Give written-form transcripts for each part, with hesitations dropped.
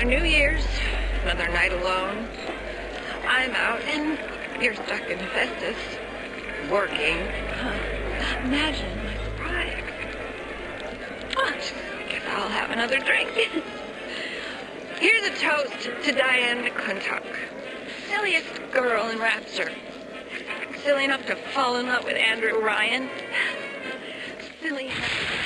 Another New Year's, another night alone. I'm out and you're stuck in Festus, working. Imagine my surprise. Well, I guess I'll have another drink. Here's a toast to Diane McClintock, silliest girl in Rapture. Silly enough to fall in love with Andrew Ryan. Silly enough.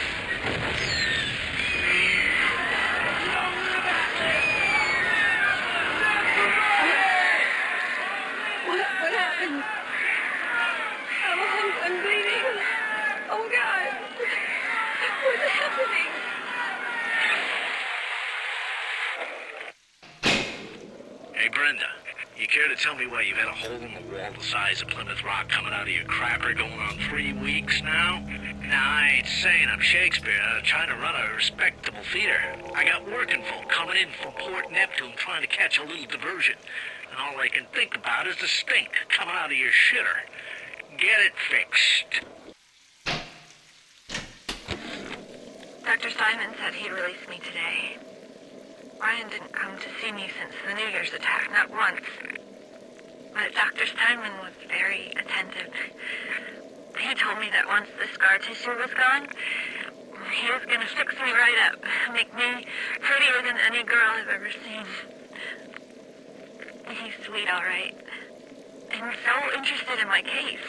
What happened? I'm bleeding. Oh, God. What's happening? Hey, Brenda, you care to tell me why you've had a hole in the wall the size of Plymouth Rock coming out of your crapper going on 3 weeks now? Now, I ain't saying I'm Shakespeare, trying to run a respectable theater. I got working folk coming in from Port Neptune trying to catch a little diversion. And all I can think about is the stink coming out of your shitter. Get it fixed. Dr. Simon said he'd release me today. Ryan didn't come to see me since the New Year's attack, not once. But Dr. Steinman was very attentive. He told me that once the scar tissue was gone, he was going to fix me right up, make me prettier than any girl I've ever seen. He's sweet, all right. And so interested in my case.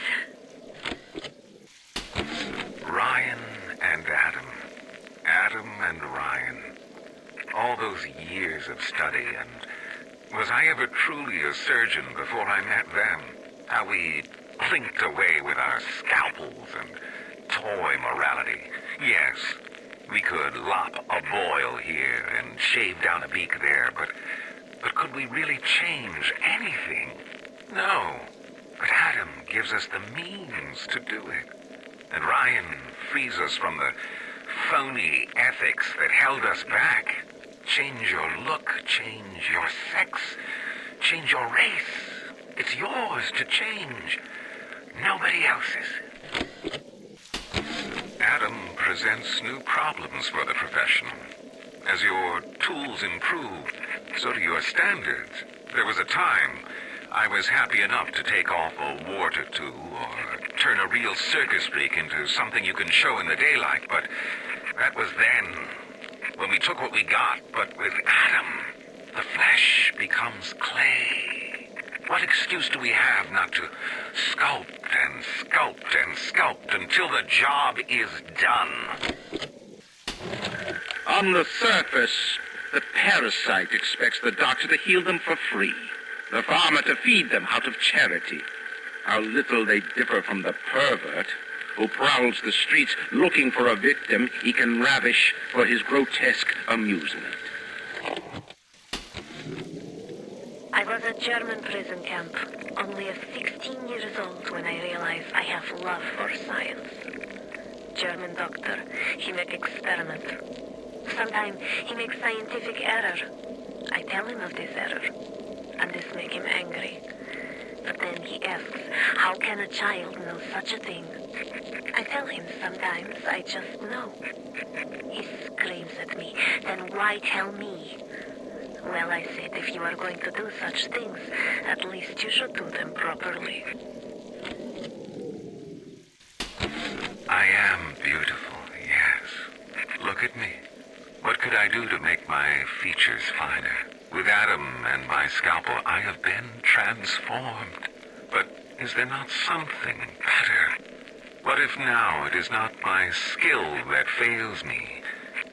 Ryan and Adam. Adam and Ryan. All those years of study, and was I ever truly a surgeon before I met them? How we clinked away with our scalpels and toy morality. Yes, we could lop a boil here and shave down a beak there, but could we really change anything? No. But Adam gives us the means to do it. And Ryan frees us from the phony ethics that held us back. Change your look, change your sex, change your race. It's yours to change. Nobody else's. Adam presents new problems for the profession. As your tools improve, so do your standards. There was a time I was happy enough to take off a wart or two, or turn a real circus freak into something you can show in the daylight, but that was then, when we took what we got. But with Adam, the flesh becomes clay. What excuse do we have not to sculpt and sculpt and sculpt until the job is done? On the surface, the parasite expects the doctor to heal them for free, the farmer to feed them out of charity. How little they differ from the pervert who prowls the streets looking for a victim he can ravish for his grotesque amusement. I was at German prison camp, only 16 years old when I realized I have love for science. German doctor, he make experiment. Sometimes he makes scientific error. I tell him of this error, and this make him angry. But then he asks, how can a child know such a thing? I tell him sometimes I just know. He screams at me, then why tell me? Well, I said, if you are going to do such things, at least you should do them properly. I am beautiful, yes. Look at me. What could I do to make my features finer? With Adam and my scalpel, I have been transformed. But is there not something better? What if now it is not my skill that fails me,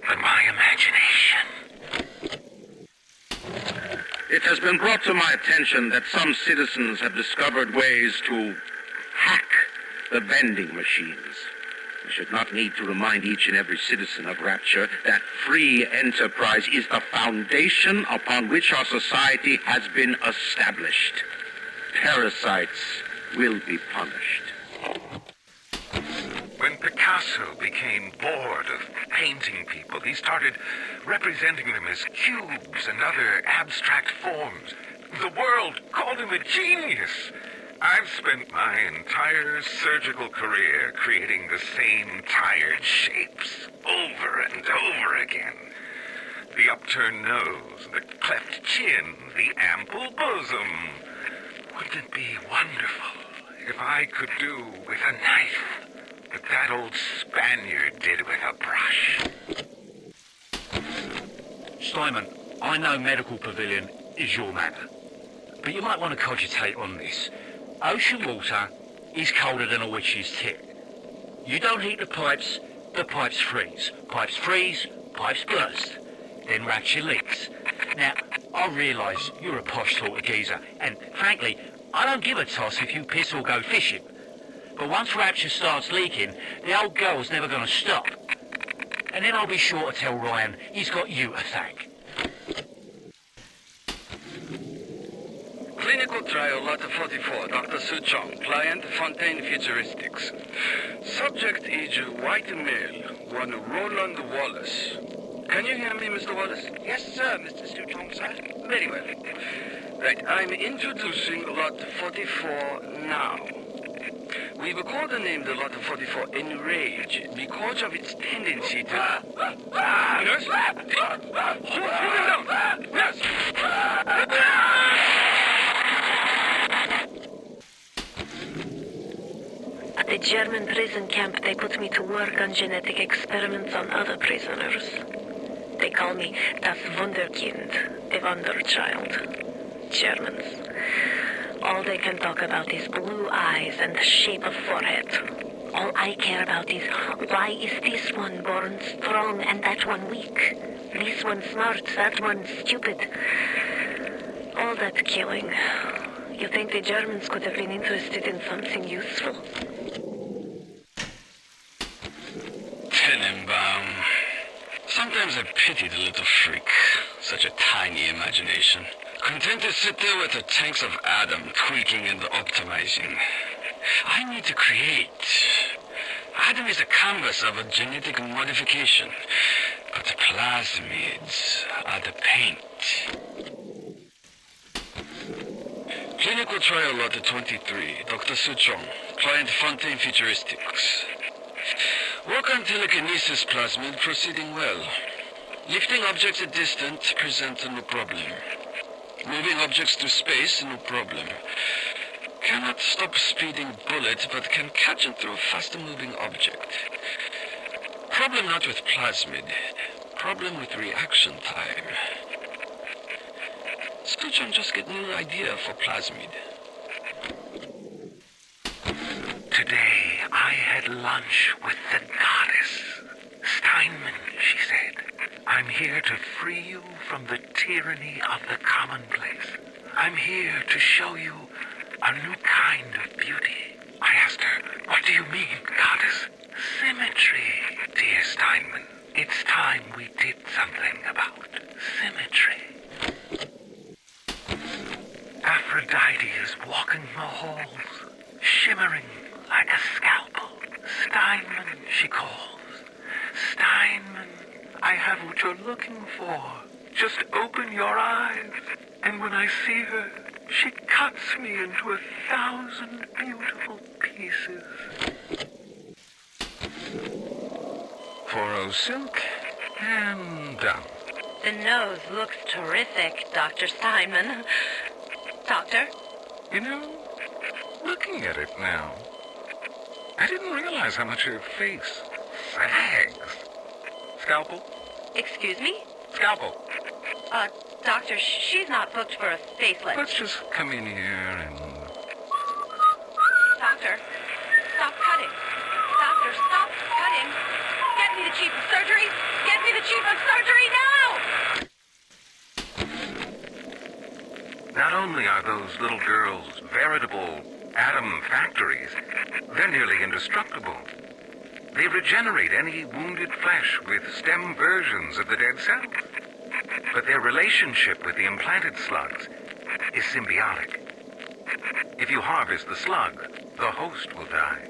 but my imagination? It has been brought to my attention that some citizens have discovered ways to hack the vending machines. I should not need to remind each and every citizen of Rapture that free enterprise is the foundation upon which our society has been established. Parasites will be punished. When Picasso became bored of painting people, he started representing them as cubes and other abstract forms. The world called him a genius. I've spent my entire surgical career creating the same tired shapes over and over again. The upturned nose, the cleft chin, the ample bosom. Wouldn't it be wonderful if I could do with a knife what that old Spaniard did with a brush? Simon, I know Medical Pavilion is your matter, but you might want to cogitate on this. Ocean water is colder than a witch's tit. You don't heat the pipes freeze. Pipes freeze, pipes burst. Then Rapture leaks. Now, I realise you're a posh sort of geezer, and frankly, I don't give a toss if you piss or go fishing. But once Rapture starts leaking, the old girl's never going to stop. And then I'll be sure to tell Ryan he's got you to thank. Clinical trial lot 44, Dr. Su Chong, client Fontaine Futuristics. Subject is white male, one Roland Wallace. Can you hear me, Mr. Wallace? Yes, sir, Mr. Su Chong, sir. Very well. Right, I'm introducing lot 44 now. We've codenamed the lot 44 Enrage because of its tendency to... Nurse? Hold him down! Nurse! At the German prison camp, they put me to work on genetic experiments on other prisoners. They call me das Wunderkind, the Wonder Child. Germans. All they can talk about is blue eyes and the shape of forehead. All I care about is why is this one born strong and that one weak? This one smart, that one stupid. All that killing. You think the Germans could have been interested in something useful? Tenenbaum. Sometimes I pity the little freak. Such a tiny imagination. Content to sit there with the tanks of Adam tweaking and optimizing. I need to create. Adam is a canvas of a genetic modification, but the plasmids are the paint. Clinical trial lot 23, Dr. Su Chong, client Fontaine Futuristics. Work on telekinesis plasmid proceeding well. Lifting objects at distance present no problem. Moving objects to space, no problem. Cannot stop speeding bullet, but can catch and throw faster moving object. Problem not with plasmid. Problem with reaction time. Suchon just get new idea for plasmid. Today I had lunch with the goddess. Steinman, she said. I'm here to free you from the tyranny of the commonplace. I'm here to show you a new kind of beauty. I asked her, what do you mean, goddess? Symmetry, dear Steinman. It's time we did something about symmetry. Aphrodite is walking the halls, shimmering like a scalpel. Steinman, she calls. Steinman, I have what you're looking for. Just open your eyes, and when I see her, she cuts me into 1,000 beautiful pieces. 4-0 silk, and done. The nose looks terrific, Dr. Steinman. Doctor? You know, looking at it now, I didn't realize how much her face sags. Scalpel? Excuse me? Scalpel. Doctor, she's not booked for a facelift. Let's just come in here and... Doctor, stop cutting. Doctor, stop cutting. Get me the chief of surgery. Get me the chief of surgery now! Not only are those little girls veritable atom factories, they're nearly indestructible. They regenerate any wounded flesh with stem versions of the dead cells. But their relationship with the implanted slugs is symbiotic. If you harvest the slug, the host will die.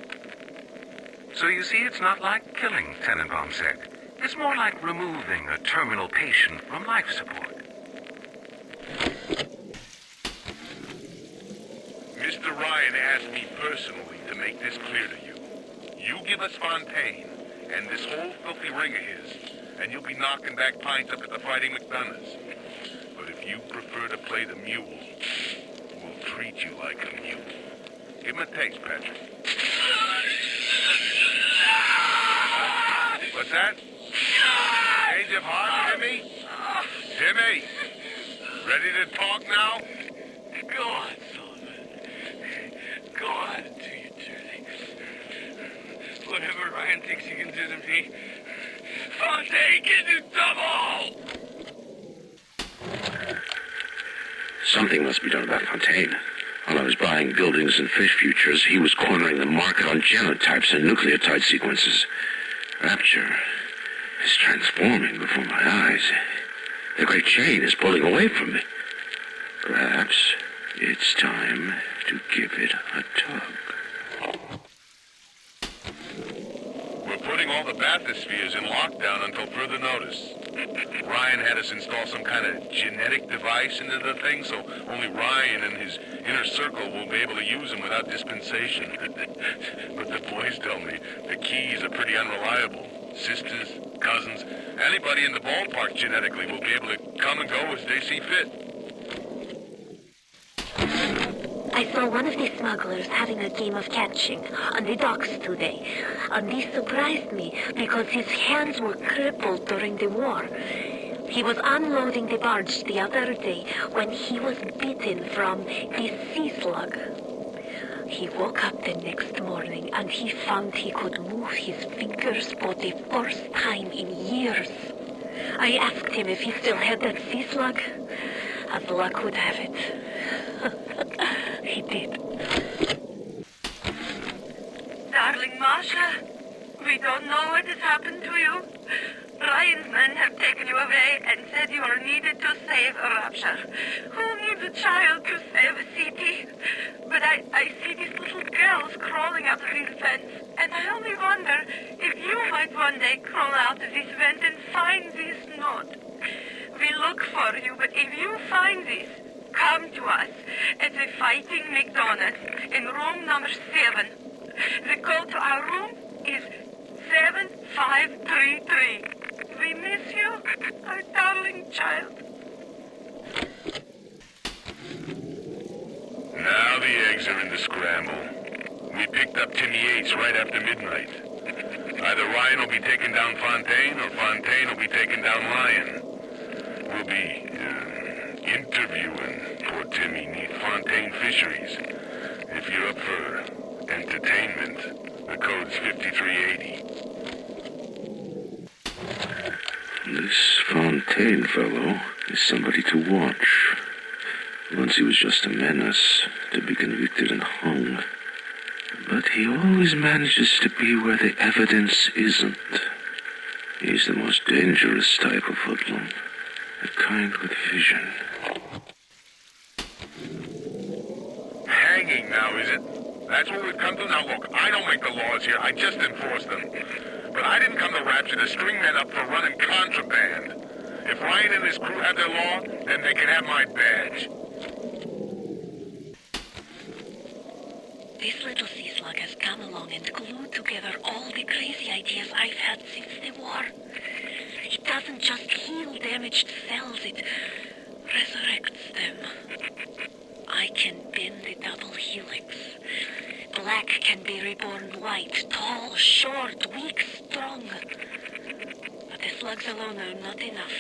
So you see, it's not like killing, Tenenbaum said. It's more like removing a terminal patient from life support. Mr. Ryan asked me personally to make this clear to you. You give us Fontaine, and this whole filthy ring of his, and you'll be knocking back pints up at the Fighting McDonough's. But if you prefer to play the mule, we'll treat you like a mule. Give him a taste, Patrick. What's that? Change of heart, Timmy? Timmy! Ready to talk now? Go on, Sullivan. Go on and do your dirty. Whatever Ryan thinks he can do to me, Fontaine can do double! Something must be done about Fontaine. While I was buying buildings and fish futures, he was cornering the market on genotypes and nucleotide sequences. Rapture is transforming before my eyes. The great chain is pulling away from me. Perhaps it's time to give it a tug. We're putting all the bathyspheres in lockdown until further notice. Ryan had us install some kind of genetic device into the thing, so only Ryan and his inner circle will be able to use them without dispensation. But the boys tell me the keys are pretty unreliable. Sisters, cousins, anybody in the ballpark genetically will be able to come and go as they see fit. I saw one of the smugglers having a game of catching on the docks today, and this surprised me because his hands were crippled during the war. He was unloading the barge the other day when he was bitten from the sea slug. He woke up the next morning and he found he could move his fingers for the first time in years. I asked him if he still had that sea slug. As luck would have it, he did. Darling Masha, we don't know what has happened to you. Ryan's men have taken you away and said you are needed to save Rapture. Who needs a child to save a city? But I see these little girls crawling out of this fence, and I only wonder if you might one day crawl out of this vent and find this note. We look for you, but if you find this, come to us at the Fighting McDonough's in room number 7. The code to our room is 7533. We miss you, our darling child. Now the eggs are in the scramble. We picked up Timmy Yates right after midnight. Either Ryan will be taking down Fontaine, or Fontaine will be taking down Ryan. We'll be interviewing poor Timmy neath Fontaine Fisheries. If you're up for entertainment, the code's 5380. This Fontaine fellow is somebody to watch. Once he was just a menace, to be convicted and hung. But he always manages to be where the evidence isn't. He's the most dangerous type of hoodlum. The kind with vision. Hanging now, is it? That's what we've come to? Now look, I don't make the laws here, I just enforce them. But I didn't come to Rapture to string men up for running contraband. If Ryan and his crew have their law, then they can have my badge. This little sea slug has come along and glued together all the crazy ideas I've had since the war. It doesn't just heal damaged cells, it resurrects them. I can bend the double helix. Black can be reborn white, tall, short, weak, strong. But the slugs alone are not enough.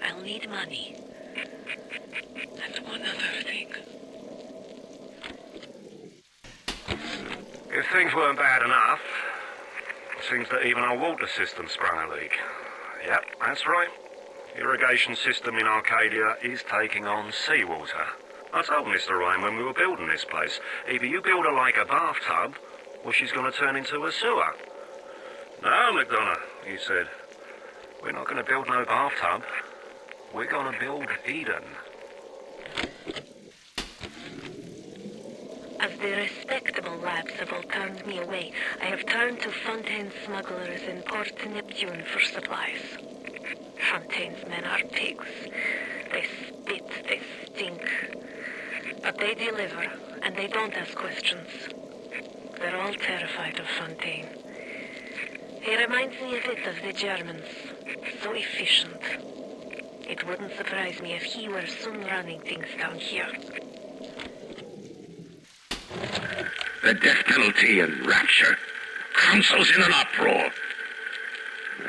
I'll need money. And one other thing. If things weren't bad enough, it seems that even our water system sprung a leak. Yep, that's right. Irrigation system in Arcadia is taking on seawater. I told Mr. Ryan when we were building this place, either you build her like a bathtub, or she's going to turn into a sewer. No, McDonough, he said. We're not going to build no bathtub. We're going to build Eden. As the respectable labs have all turned me away, I have turned to Fontaine's smugglers in Port Neptune for supplies. Fontaine's men are pigs. They spit, they stink. But they deliver, and they don't ask questions. They're all terrified of Fontaine. He reminds me a bit of the Germans. So efficient. It wouldn't surprise me if he were soon running things down here. The death penalty and Rapture. Council's in an uproar.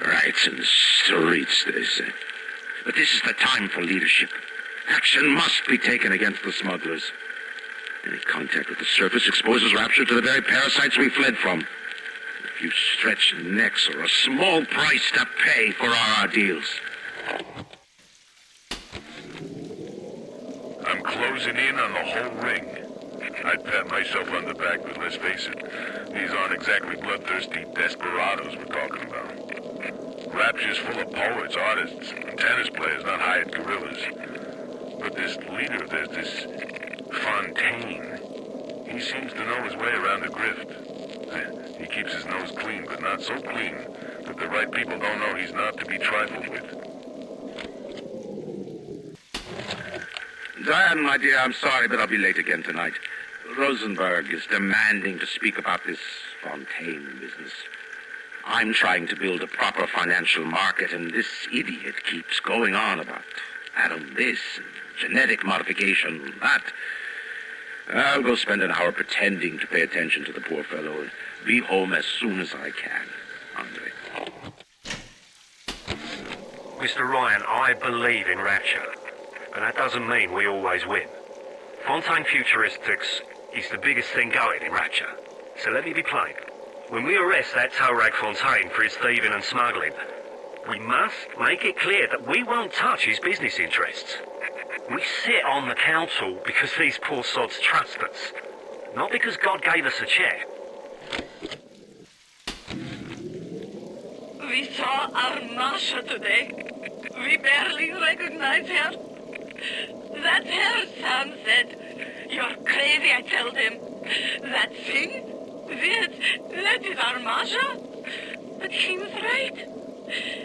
Riots in the streets, they say. But this is the time for leadership. Action must be taken against the smugglers. Any contact with the surface exposes Rapture to the very parasites we fled from. A few stretched necks or a small price to pay for our deals. I'm closing in on the whole ring. I'd pat myself on the back, but let's face it, these aren't exactly bloodthirsty desperados we're talking about. Rapture's full of poets, artists, and tennis players, not hired guerrillas. But this leader, there's this Fontaine. He seems to know his way around the grift. He keeps his nose clean, but not so clean that the right people don't know he's not to be trifled with. Diane, my dear, I'm sorry, but I'll be late again tonight. Rosenberg is demanding to speak about this Fontaine business. I'm trying to build a proper financial market, and this idiot keeps going on about atom this and genetic modification that. I'll go spend an hour pretending to pay attention to the poor fellow and be home as soon as I can. Andre. Mr. Ryan, I believe in Rapture. But that doesn't mean we always win. Fontaine Futuristics is the biggest thing going in Rapture. So let me be plain. When we arrest that Torag Fontaine for his thieving and smuggling, we must make it clear that we won't touch his business interests. We sit on the council because these poor sods trust us, not because God gave us a chair. We saw our Masha today. We barely recognize her. That's her, Sam said. You're crazy, I told him. That thing? That is our Masha? But he was right.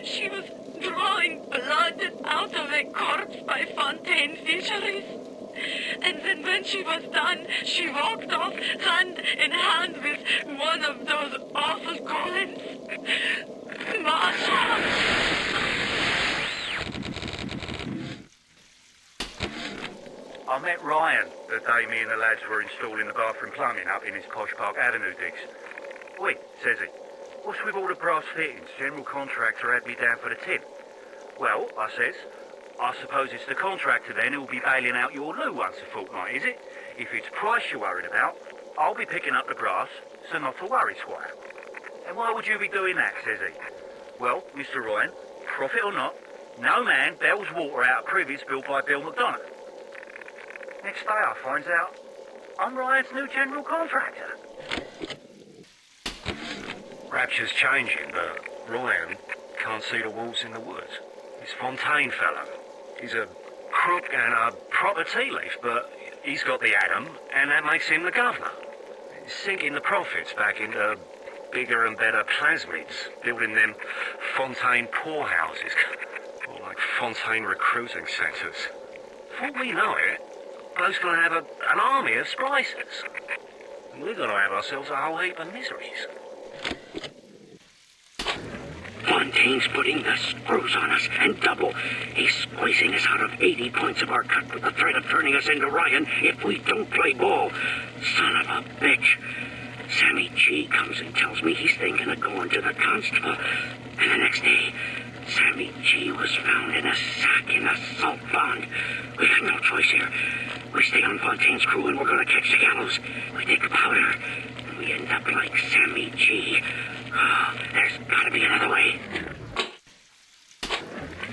She was drawing blood out of a corpse by Fontaine Fisheries. And then when she was done, she walked off hand in hand with one of those awful golems. Masha! I met Ryan the day me and the lads were installing the bathroom plumbing up in his Posh Park Avenue digs. Wait, says he, what's with all the brass fittings? General contractor had me down for the tip. Well, I says, I suppose it's the contractor then who'll be bailing out your loo once a fortnight, is it? If it's price you're worried about, I'll be picking up the brass, so not to worry, Squire. And why would you be doing that, says he? Well, Mr. Ryan, profit or not, no man bails water out of privies built by Bill McDonough. Next day I finds out I'm Ryan's new general contractor. Rapture's changing, but Ryan can't see the wolves in the woods. This Fontaine fellow, he's a crook and a proper tea leaf, but he's got the atom, and that makes him the governor. He's sinking the profits back into bigger and better plasmids, building them Fontaine poorhouses, or like Fontaine recruiting centres. Before we know it, Bloke's gonna have an army of splicers. And we're gonna have ourselves a whole heap of miseries. Fontaine's putting the screws on us, and double. He's squeezing us out of 80 points of our cut with the threat of turning us into Ryan if we don't play ball. Son of a bitch. Sammy G comes and tells me he's thinking of going to the constable. And the next day, Sammy G was found in a sack in a salt pond. We got no choice here. We stay on Fontaine's crew and we're gonna catch the gallows. We take the powder, and we end up like Sammy G. Oh, there's gotta be another way.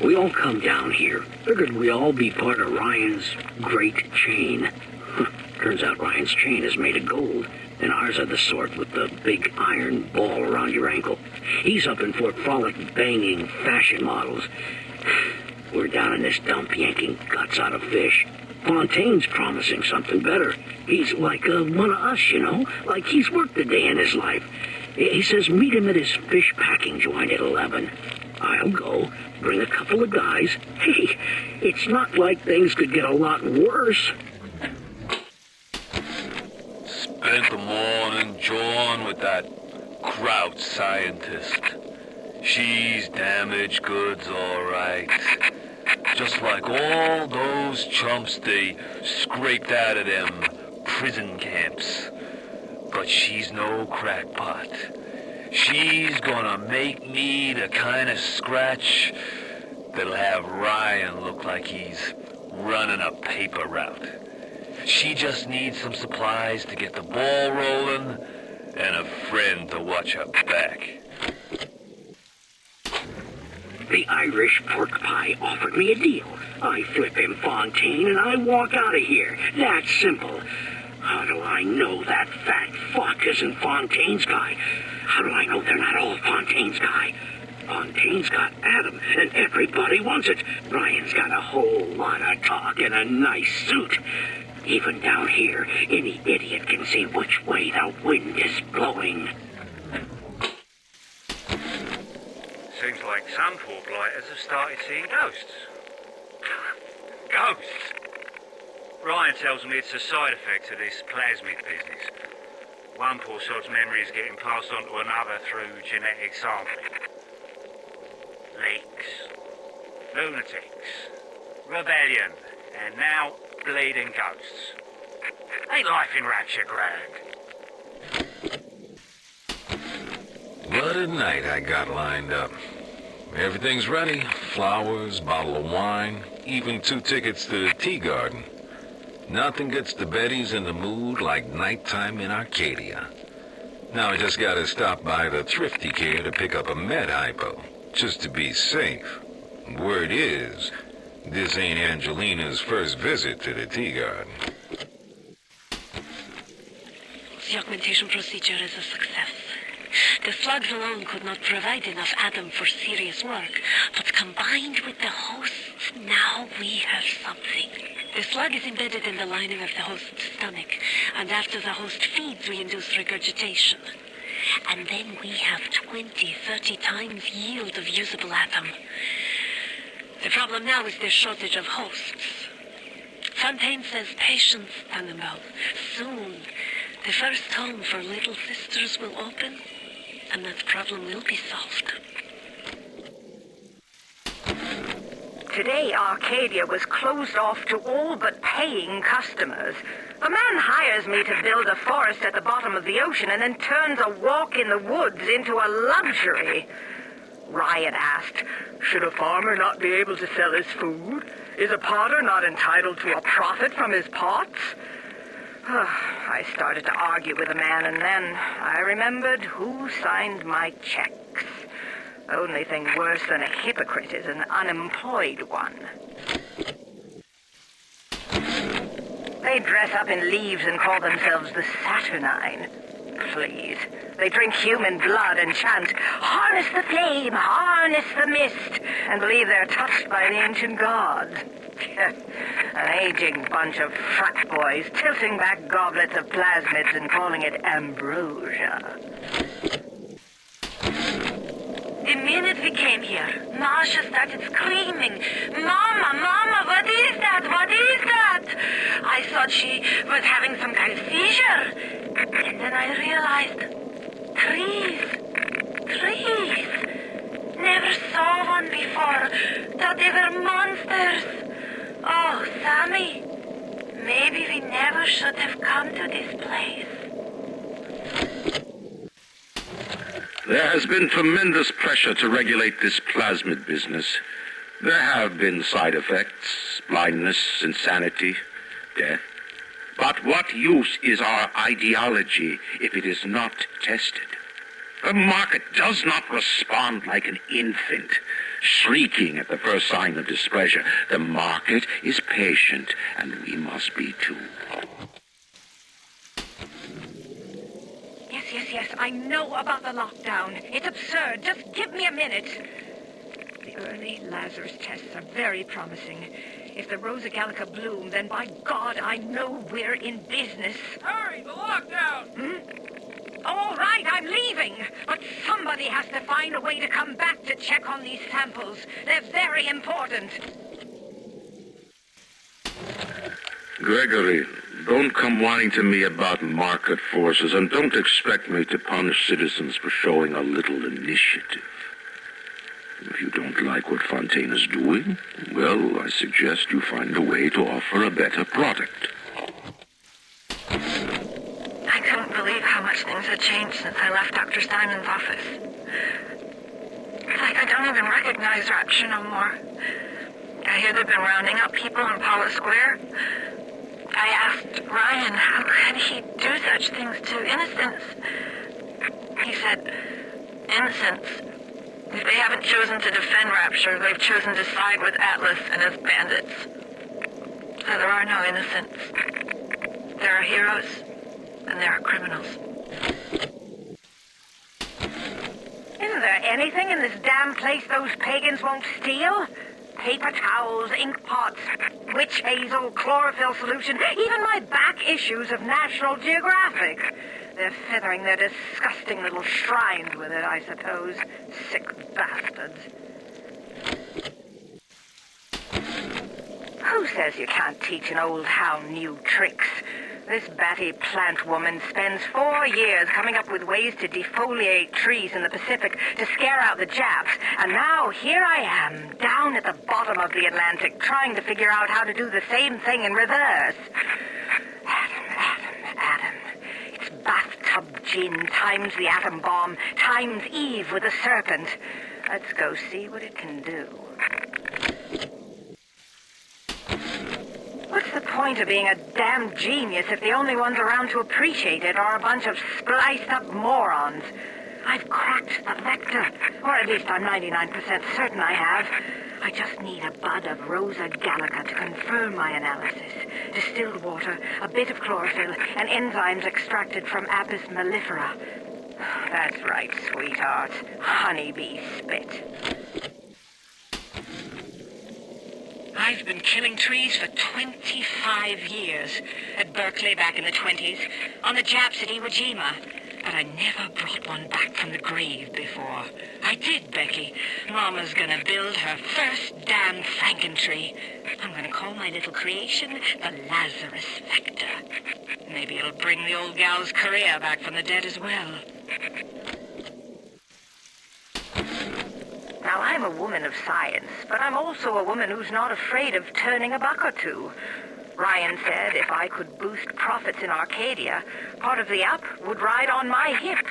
We all come down here. Figured we all be part of Ryan's great chain. Turns out Ryan's chain is made of gold, and ours are the sort with the big iron ball around your ankle. He's up in Fort Frolic banging fashion models. We're down in this dump yanking guts out of fish. Fontaine's promising something better. He's like one of us, you know, like he's worked a day in his life. He says meet him at his fish packing joint at 11. I'll go, bring a couple of guys. Hey, it's not like things could get a lot worse. Spent the morning jawing with that crowd scientist. She's damaged goods, all right. Just like all those chumps they scraped out of them prison camps. But she's no crackpot. She's gonna make me the kind of scratch that'll have Ryan look like he's running a paper route. She just needs some supplies to get the ball rolling and a friend to watch her back. The Irish pork pie offered me a deal. I flip him Fontaine and I walk out of here. That simple. How do I know that fat fuck isn't Fontaine's guy? How do I know they're not all Fontaine's guy? Fontaine's got Adam, and everybody wants it. Ryan's got a whole lot of talk and a nice suit. Even down here, any idiot can see which way the wind is blowing. Seems like some poor blighters have started seeing ghosts. Ghosts? Ryan tells me it's a side effect of this plasmid business. One poor sod's memory is getting passed on to another through genetic sampling. Leaks, lunatics, rebellion, and now bleeding ghosts. Ain't life in Rapture grand? What a night I got lined up. Everything's ready. Flowers, bottle of wine, even 2 tickets to the tea garden. Nothing gets the Bettys in the mood like nighttime in Arcadia. Now I just gotta stop by the Thrifty Care to pick up a med hypo, just to be safe. Word is, this ain't Angelina's first visit to the tea garden. The augmentation procedure is a success. The slugs alone could not provide enough Adam for serious work, but combined with the hosts, now we have something. The slug is embedded in the lining of the host's stomach, and after the host feeds, we induce regurgitation. And then we have 20, 30 times yield of usable Adam. The problem now is the shortage of hosts. Fontaine says patience, Tannenbaum. Soon, the first home for little sisters will open, and that problem will be solved. Today, Arcadia was closed off to all but paying customers. A man hires me to build a forest at the bottom of the ocean and then turns a walk in the woods into a luxury. Ryan asked, should a farmer not be able to sell his food? Is a potter not entitled to a profit from his pots? I started to argue with the man, and then I remembered who signed my checks. Only thing worse than a hypocrite is an unemployed one. They dress up in leaves and call themselves the Saturnine. Please. They drink human blood and chant, harness the flame, harness the mist, and believe they're touched by the ancient gods. An aging bunch of frat boys tilting back goblets of plasmids and calling it ambrosia. The minute we came here, Masha started screaming, Mama, Mama, what is that? What is that? I thought she was having some kind of seizure. And then I realized, trees. Never saw one before. Thought they were monsters. Oh, Sammy, maybe we never should have come to this place. There has been tremendous pressure to regulate this plasmid business. There have been side effects, blindness, insanity, death. But what use is our ideology if it is not tested? The market does not respond like an infant, shrieking at the first sign of displeasure. The market is patient, and we must be too. Yes, I know about the lockdown. It's absurd. Just give me a minute. The early Lazarus tests are very promising. If the Rosa Gallica bloom, then by God, I know we're in business. Hurry, the lockdown! All right, I'm leaving. But somebody has to find a way to come back to check on these samples. They're very important. Gregory, don't come whining to me about market forces, and don't expect me to punish citizens for showing a little initiative. don't like what Fontaine is doing? Well, I suggest you find a way to offer a better product. I couldn't believe how much things had changed since I left Dr. Simon's office. It's like I don't even recognize Rapture no more. I hear they've been rounding up people in Paula Square. I asked Ryan how could he do such things to innocents. He said, innocents, if they haven't chosen to defend Rapture, they've chosen to side with Atlas and his bandits. So there are no innocents. There are heroes, and there are criminals. Isn't there anything in this damn place those pagans won't steal? Paper towels, ink pots, witch hazel, chlorophyll solution, even my back issues of National Geographic. They're feathering their disgusting little shrines with it, I suppose. Sick bastards. Who says you can't teach an old hound new tricks? This batty plant woman spends 4 years coming up with ways to defoliate trees in the Pacific to scare out the Japs, and now here I am, down at the bottom of the Atlantic, trying to figure out how to do the same thing in reverse. Adam. It's bathtub gin times the atom bomb times Eve with a serpent. Let's go see what it can do. What's the point of being a damn genius if the only ones around to appreciate it are a bunch of spliced-up morons? I've cracked the vector, or at least I'm 99% certain I have. I just need a bud of Rosa gallica to confirm my analysis. Distilled water, a bit of chlorophyll, and enzymes extracted from Apis mellifera. That's right, sweetheart. Honeybee spit. I've been killing trees for 25 years. At Berkeley back in the 20s, on the Japs at Iwo Jima. But I never brought one back from the grave before. I did, Becky. Mama's gonna build her first damn Frankentree. I'm gonna call my little creation the Lazarus Vector. Maybe it'll bring the old gal's career back from the dead as well. Now, I'm a woman of science, but I'm also a woman who's not afraid of turning a buck or two. Ryan said if I could boost profits in Arcadia, part of the up would ride on my hip.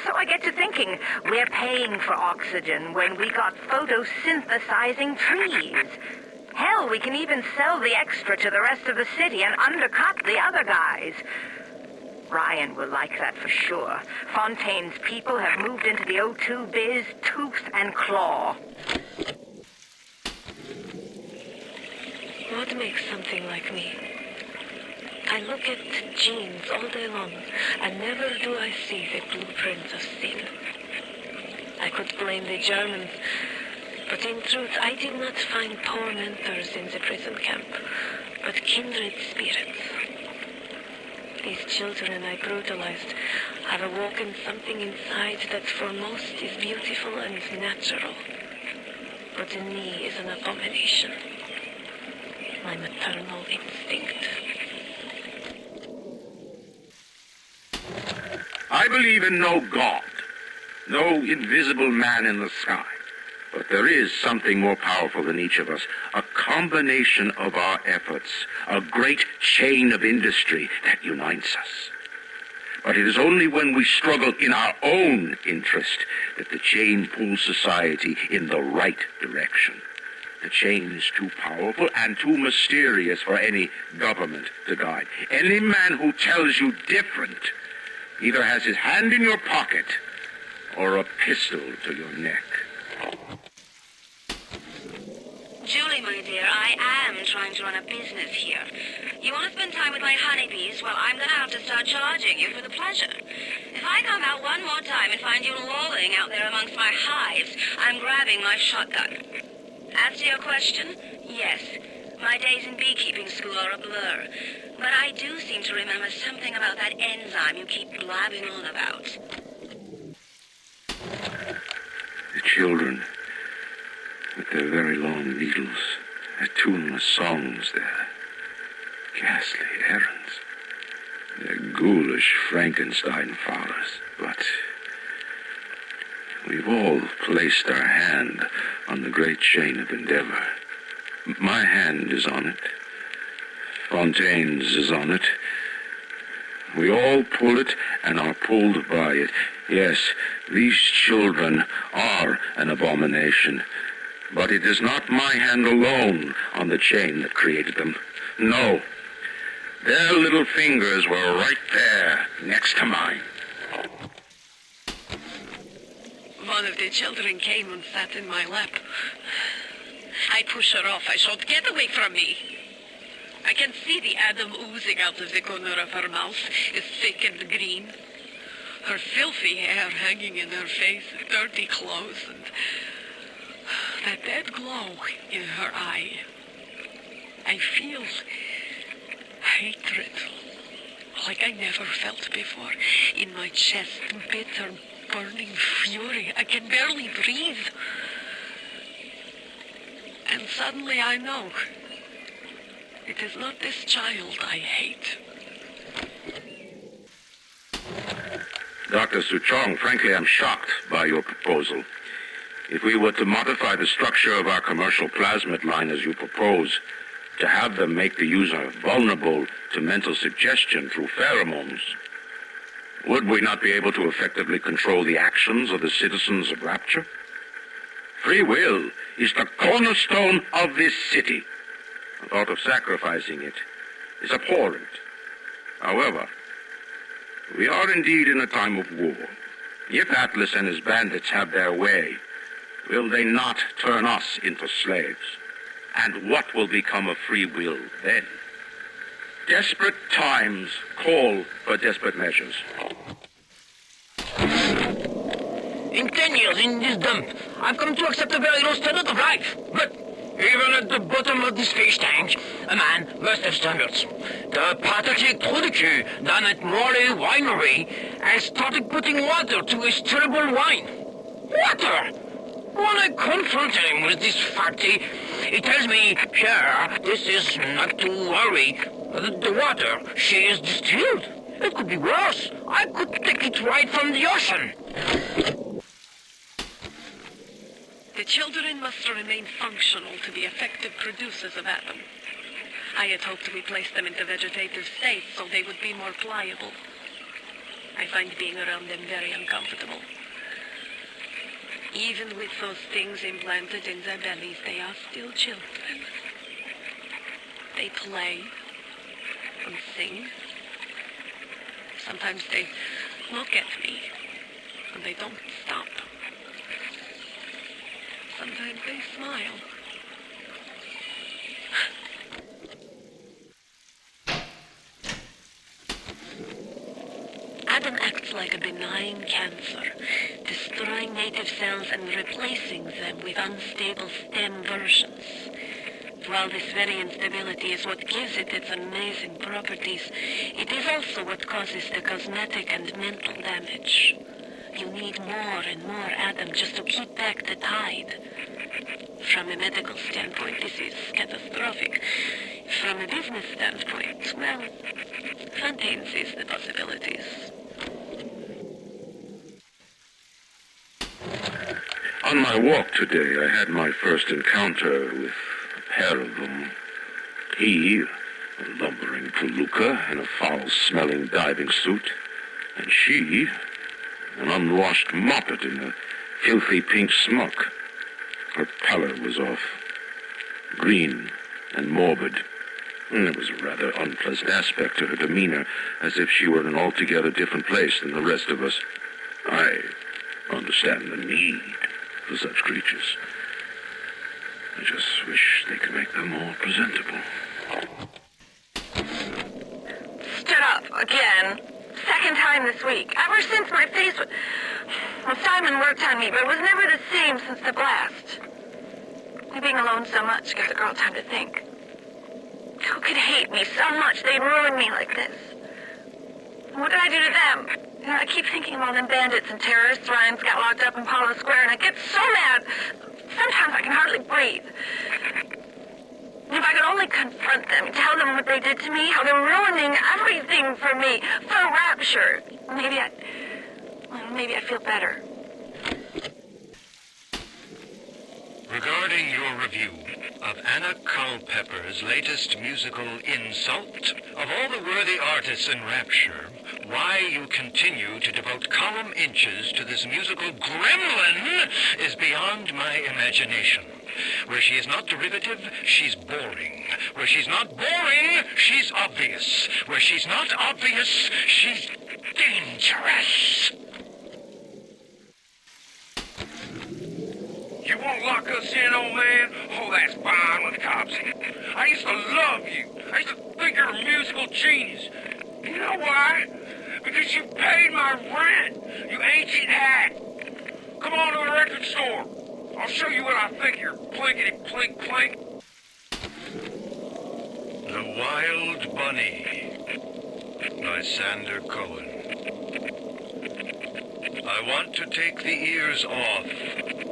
So I get to thinking, we're paying for oxygen when we got photosynthesizing trees. Hell, we can even sell the extra to the rest of the city and undercut the other guys. Ryan will like that for sure. Fontaine's people have moved into the O2 biz tooth and claw. What makes something like me? I look at genes all day long, and never do I see the blueprint of sin. I could blame the Germans, but in truth I did not find tormentors in the prison camp, but kindred spirits. These children I brutalized have awoken something inside that for most is beautiful and natural, but in me is an abomination. My maternal instinct. I believe in no God, no invisible man in the sky. But there is something more powerful than each of us, a combination of our efforts, a great chain of industry that unites us. But it is only when we struggle in our own interest that the chain pulls society in the right direction. The chain is too powerful and too mysterious for any government to guide. Any man who tells you different either has his hand in your pocket or a pistol to your neck. Julie, my dear, I am trying to run a business here. You want to spend time with my honeybees? Well, I'm going to have to start charging you for the pleasure. If I come out one more time and find you lolling out there amongst my hives, I'm grabbing my shotgun. As to your question, yes, my days in beekeeping school are a blur. But I do seem to remember something about that enzyme you keep blabbing on about. The children, with their very long needles, their tuneless songs, their ghastly errands, their ghoulish Frankenstein fathers. But We've all placed our hand on the great chain of endeavor. My hand is on it. Fontaine's is on it. We all pull it and are pulled by it. Yes, these children are an abomination. But it is not my hand alone on the chain that created them. No. Their little fingers were right there, next to mine. One of the children came and sat in my lap. I pushed her off. I shouted, "Get away from me!" I can see the Adam oozing out of the corner of her mouth, is thick and green. Her filthy hair hanging in her face, dirty clothes, and that dead glow in her eye. I feel hatred, like I never felt before, in my chest, bitter, burning fury. I can barely breathe. And suddenly I know, it is not this child I hate. Dr. Suchong, frankly, I'm shocked by your proposal. If we were to modify the structure of our commercial plasmid line as you propose, to have them make the user vulnerable to mental suggestion through pheromones, would we not be able to effectively control the actions of the citizens of Rapture? Free will is the cornerstone of this city. The thought of sacrificing it is abhorrent. However, we are indeed in a time of war. If Atlas and his bandits have their way, will they not turn us into slaves? And what will become of free will then? Desperate times call for desperate measures. In 10 years in this dump, I've come to accept a very low standard of life. But even at the bottom of this fish tank, a man must have standards. The pathetic Trudecu down at Morley Winery has started putting water to his terrible wine. Water! When I confronted him with this fact, he tells me, "Sure, this is not to worry. The water, she is distilled. It could be worse. I could take it right from the ocean." The children must remain functional to be effective producers of Adam. I had hoped we placed them into vegetative states so they would be more pliable. I find being around them very uncomfortable. Even with those things implanted in their bellies, they are still children. They play and sing. Sometimes they look at me and they don't stop. Sometimes they smile. Adam acts like a benign cancer, destroying native cells and replacing them with unstable stem versions. While this very instability is what gives it its amazing properties, it is also what causes the cosmetic and mental damage. You need more and more Adam just to keep back the tide. From a medical standpoint, this is catastrophic. From a business standpoint, well, Fontaine sees the possibilities. On my walk today, I had my first encounter with a pair of them. He, a lumbering palooka in a foul-smelling diving suit, and she, an unwashed moppet in a filthy pink smock. Her pallor was off, green and morbid. And there was a rather unpleasant aspect to her demeanor, as if she were in an altogether different place than the rest of us. I understand the need for such creatures. I just wish they could make them more presentable. Stood up again. Second time this week. Ever since my face was... Well, Simon worked on me, but it was never the same since the blast. Being alone so much gives a girl time to think. Who could hate me so much they'd ruin me like this? What did I do to them? You know, I keep thinking of all them bandits and terrorists Ryan's got locked up in Palo Square, and I get so mad. Sometimes I can hardly breathe. If I could only confront them, tell them what they did to me, how they're ruining everything for me, for Rapture. Maybe I'd feel better. Regarding your review of Anna Culpepper's latest musical insult, of all the worthy artists in Rapture, why you continue to devote column inches to this musical gremlin is beyond my imagination. Where she is not derivative, she's boring. Where she's not boring, she's obvious. Where she's not obvious, she's dangerous. You won't lock us in, old man? Oh, that's fine with cops. I used to love you. I used to think you're a musical genius. You know why? Because you paid my rent, you ancient hack. Come on to the record store. I'll show you what I think you're plinkety plink plink. The Wild Bunny by Sander Cohen. I want to take the ears off,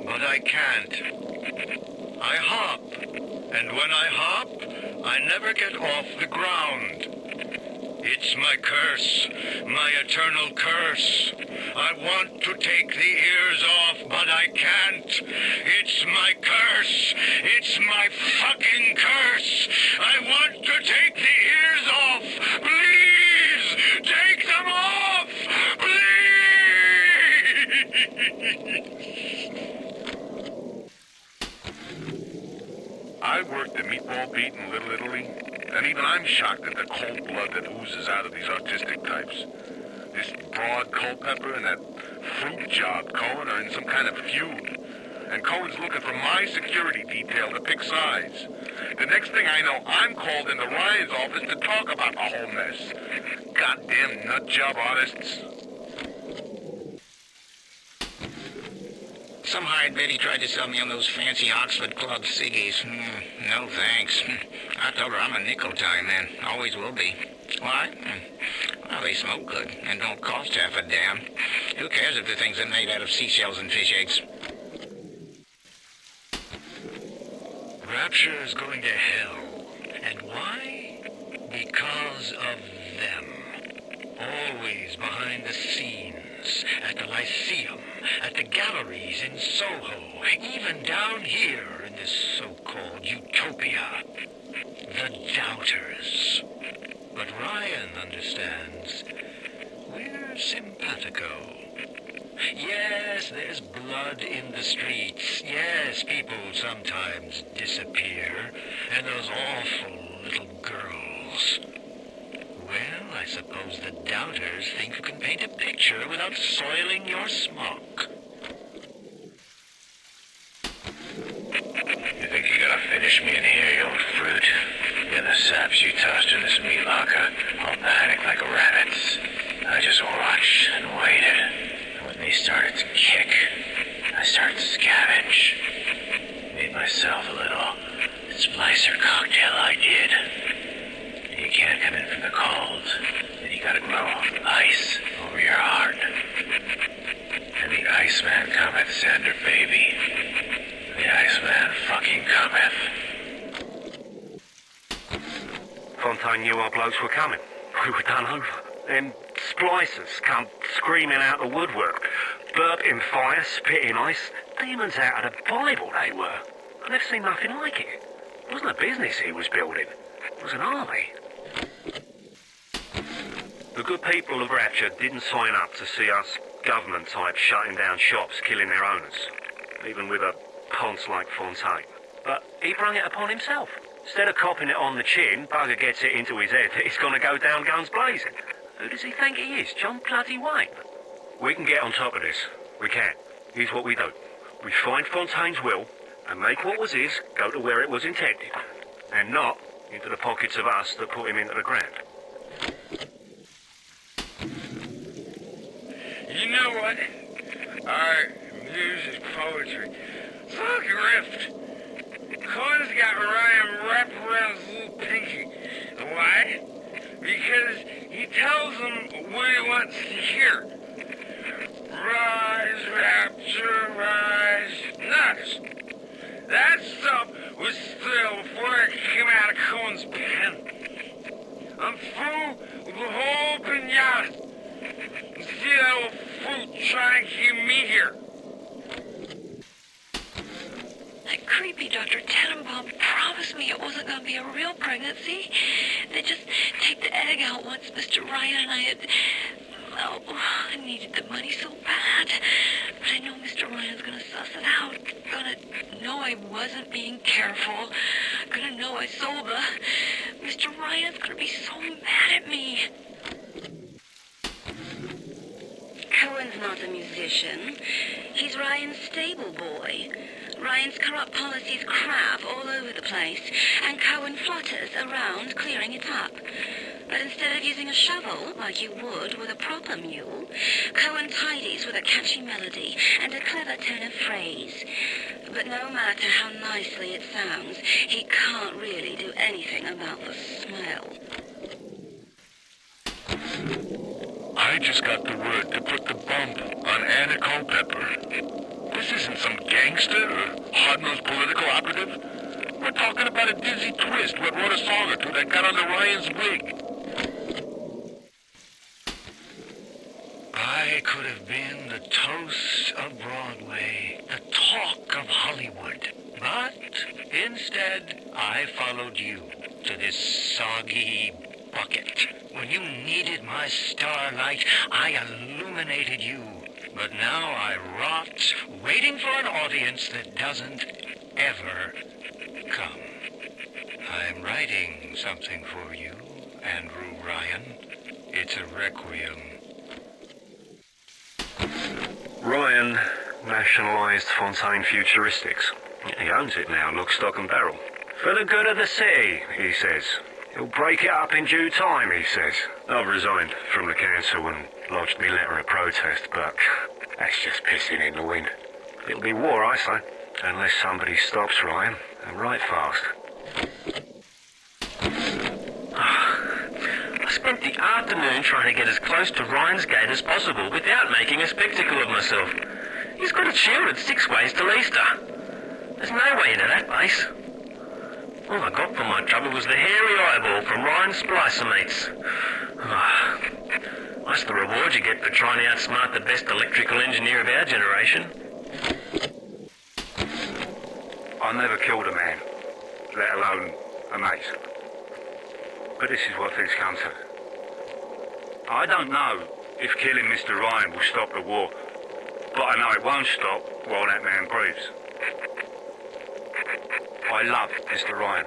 but I can't. I hop, and when I hop, I never get off the ground. It's my curse, my eternal curse. I want to take the ears off, but I can't. It's my curse. It's my fucking curse. I want to take the ears off. Please, take them off. Please. I worked the meatball beat in Little Italy, and even I'm shocked at the cold blood that oozes out of these artistic types. This broad Culpepper and that fruit job Cohen are in some kind of feud. And Cohen's looking for my security detail to pick sides. The next thing I know, I'm called into Ryan's office to talk about the whole mess. Goddamn nut job artists. Some hired Betty tried to sell me on those fancy Oxford Club ciggies. No thanks. I told her I'm a nickel time man. Always will be. Why? Well, they smoke good and don't cost half a damn. Who cares if the things are made out of seashells and fish eggs? Rapture is going to hell. And why? Because of them. Always behind the scenes, at the Lyceum, at the galleries in Soho, even down here in this so-called utopia. The doubters. But Ryan understands. We're simpatico. Yes, there's blood in the streets. Yes, people sometimes disappear. And those awful little girls. Well, I suppose the doubters think you can paint a picture without soiling your smock. You think you're gonna finish me in here, you old fruit? You're the saps you tossed in this meat locker. I'll panic like rabbits. I just watched and waited. And when they started to kick, I started to scavenge. Made myself a little splicer cocktail, I did. You can't come in from the cold. And you gotta grow ice over your heart. And the Iceman cometh, Sander baby. The Iceman fucking cometh. Fontaine knew our blokes were coming. We were done over. Them splicers come screaming out the woodwork. Burping fire, spitting ice. Demons out of the Bible they were. I've never seen nothing like it. It wasn't a business he was building. It was an army. The good people of Rapture didn't sign up to see us government types shutting down shops, killing their owners. Even with a ponce like Fontaine. But he brung it upon himself. Instead of copping it on the chin, bugger gets it into his head that he's gonna go down guns blazing. Who does he think he is? John bloody Wayne? We can get on top of this. We can. Here's what we do. We find Fontaine's will and make what was his go to where it was intended. And not into the pockets of us that put him into the ground. You know what? Art, music, poetry. Fuck rift. Cohen's got Ryan wrapped around his little pinky. Why? Because he tells him what he wants to hear. Rise, Rapture, rise. Nuts. That stuff was still before it came out of Cohen's pen. I'm through with the whole pinata. You see that old fool trying to keep me here. That creepy. Dr. Tenenbaum promised me it wasn't going to be a real pregnancy. They just take the egg out once Mr. Ryan and I had... Well, I needed the money so bad. But I know Mr. Ryan's going to suss it out. Going to know I wasn't being careful. Going to know I sold the... Mr. Ryan's going to be so mad at me. Cohen's not a musician. He's Ryan's stable boy. Ryan's corrupt policies crap all over the place, and Cohen flutters around clearing it up. But instead of using a shovel, like you would with a proper mule, Cohen tidies with a catchy melody and a clever turn of phrase. But no matter how nicely it sounds, he can't really do anything about the smell. I just got the word to put the bump on Anna Culpepper. This isn't some gangster or hard-nosed political operative. We're talking about a dizzy twist what wrote a song or two that got under Ryan's wig. I could have been the toast of Broadway, the talk of Hollywood. But instead, I followed you to this soggy bucket. When you needed my starlight, I illuminated you. But now I rot, waiting for an audience that doesn't ever come. I'm writing something for you, Andrew Ryan. It's a requiem. Ryan nationalised Fontaine Futuristics. He owns it now, lock, stock and barrel. For the good of the city, he says. He'll break it up in due time, he says. I've resigned from the council and lodged me letter of protest, but that's just pissing in the wind. It'll be war, I say, unless somebody stops Ryan, and right fast. I spent the afternoon trying to get as close to Ryan's gate as possible without making a spectacle of myself. He's got it shielded 6 ways till Easter. There's no way into that place. All I got for my trouble was the hairy eyeball from Ryan's splicer mates. That's the reward you get for trying to outsmart the best electrical engineer of our generation. I never killed a man, let alone a mate. But this is what things come to. I don't know if killing Mr. Ryan will stop the war, but I know it won't stop while that man breathes. I love Mr. Ryan,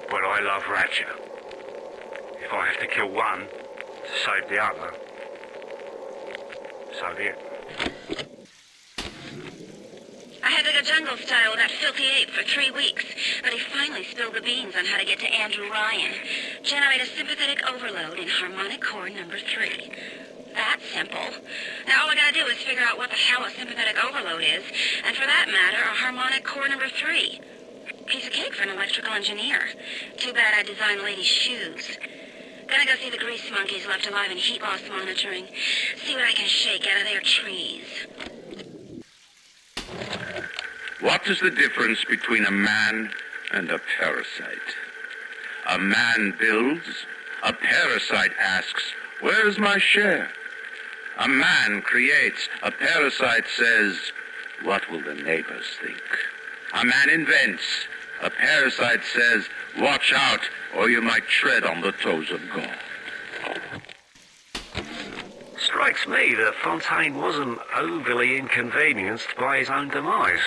but I love Rapture. If I have to kill one to save the other, so be it. I had to go jungle style with that filthy ape for 3 weeks, but he finally spilled the beans on how to get to Andrew Ryan. Generate a sympathetic overload in harmonic core number 3. That's simple. Now all I gotta do is figure out what the hell a sympathetic overload is, and for that matter, a harmonic core number 3. Piece of cake for an electrical engineer. Too bad I designed ladies' shoes. Gonna go see the grease monkeys left alive in heat loss monitoring. See what I can shake out of their trees. What is the difference between a man and a parasite? A man builds, a parasite asks, where's my share? A man creates, a parasite says, what will the neighbors think? A man invents, a parasite says, watch out, or you might tread on the toes of God. Strikes me that Fontaine wasn't overly inconvenienced by his own demise.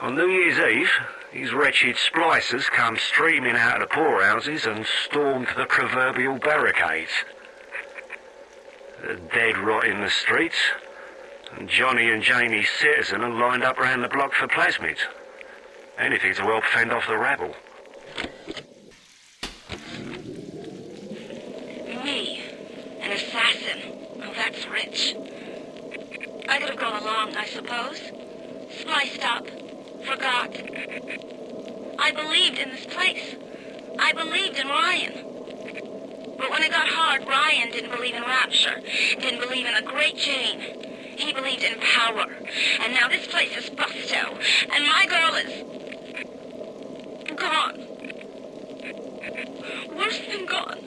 On New Year's Eve, these wretched splicers come streaming out of the poorhouses and stormed the proverbial barricades. The dead rot in the streets, and Johnny and Jamie Citizen are lined up round the block for plasmids. Anything to help fend off the rabble. Me, an assassin. Oh, that's rich. I could have gone along, I suppose. Spliced up. Forgot. I believed in this place. I believed in Ryan. But when it got hard, Ryan didn't believe in Rapture. Didn't believe in the Great Chain. He believed in power. And now this place is busto. And my girl is... gone. Worse than gone.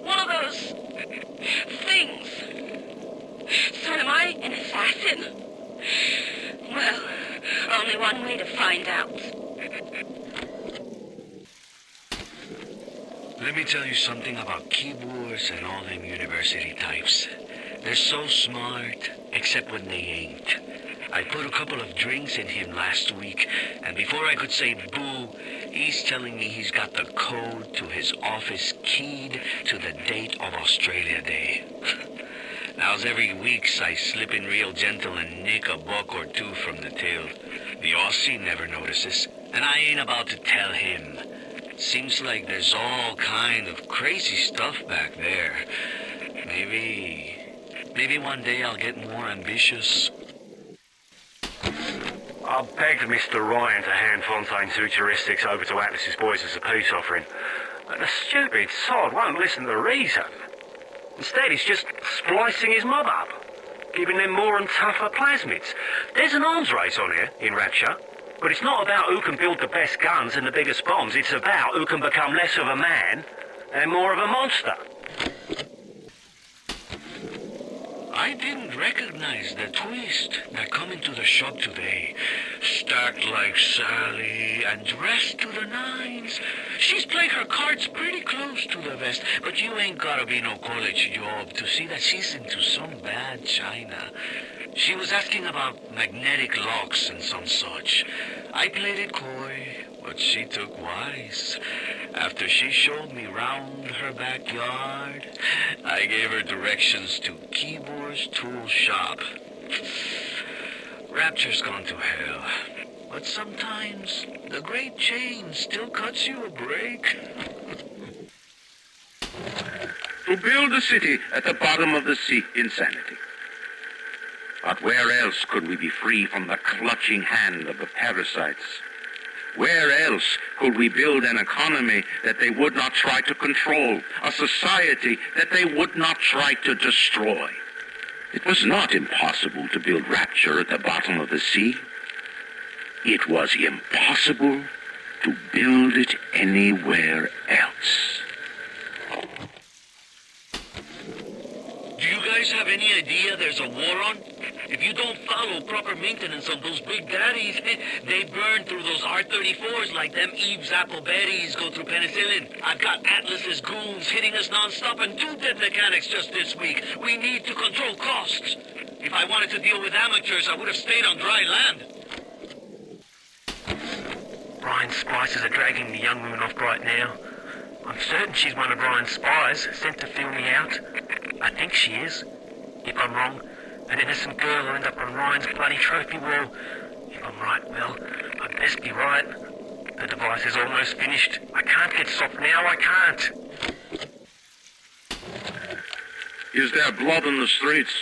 One of those... things. So am I an assassin? Well... only one way to find out. Let me tell you something about keyboards and all them university types. They're so smart, except when they ain't. I put a couple of drinks in him last week, and before I could say boo, he's telling me he's got the code to his office keyed to the date of Australia Day. Now's every weeks I slip in real gentle and nick a buck or two from the till. The Aussie never notices, and I ain't about to tell him. Seems like there's all kind of crazy stuff back there. Maybe one day I'll get more ambitious. I begged Mr. Ryan to hand Fontaine's Futuristics over to Atlas's boys as a peace offering, but the stupid sod won't listen to reason. Instead, he's just splicing his mob up, giving them more and tougher plasmids. There's an arms race on here in Rapture, but it's not about who can build the best guns and the biggest bombs. It's about who can become less of a man and more of a monster. I didn't recognize the twist that come into the shop today. Stacked like Sally and dressed to the nines. She's played her cards pretty close to the vest, but you ain't gotta be no college job to see that she's into some bad china. She was asking about magnetic locks and some such. I played it coy, but she took wise. After she showed me round her backyard, I gave her directions to Keyboard's tool shop. Rapture's gone to hell, but sometimes the great chain still cuts you a break. To build a city at the bottom of the sea, insanity. But where else could we be free from the clutching hand of the parasites? Where else could we build an economy that they would not try to control, a society that they would not try to destroy? It was not impossible to build Rapture at the bottom of the sea. It was impossible to build it anywhere else. Do you guys have any idea there's a war on? If you don't follow proper maintenance on those big daddies, they burn through those R-34s like them Eve's apple berries go through penicillin. I've got Atlas's goons hitting us non-stop and 2 dead mechanics just this week. We need to control costs. If I wanted to deal with amateurs, I would have stayed on dry land. Ryan's spices are dragging the young woman off right now. I'm certain she's one of Ryan's spies, sent to feel me out. I think she is. If I'm wrong, an innocent girl will end up on Ryan's bloody trophy wall. If I'm right, well, I'd best be right. The device is almost finished. I can't get soft now, I can't. Is there blood in the streets?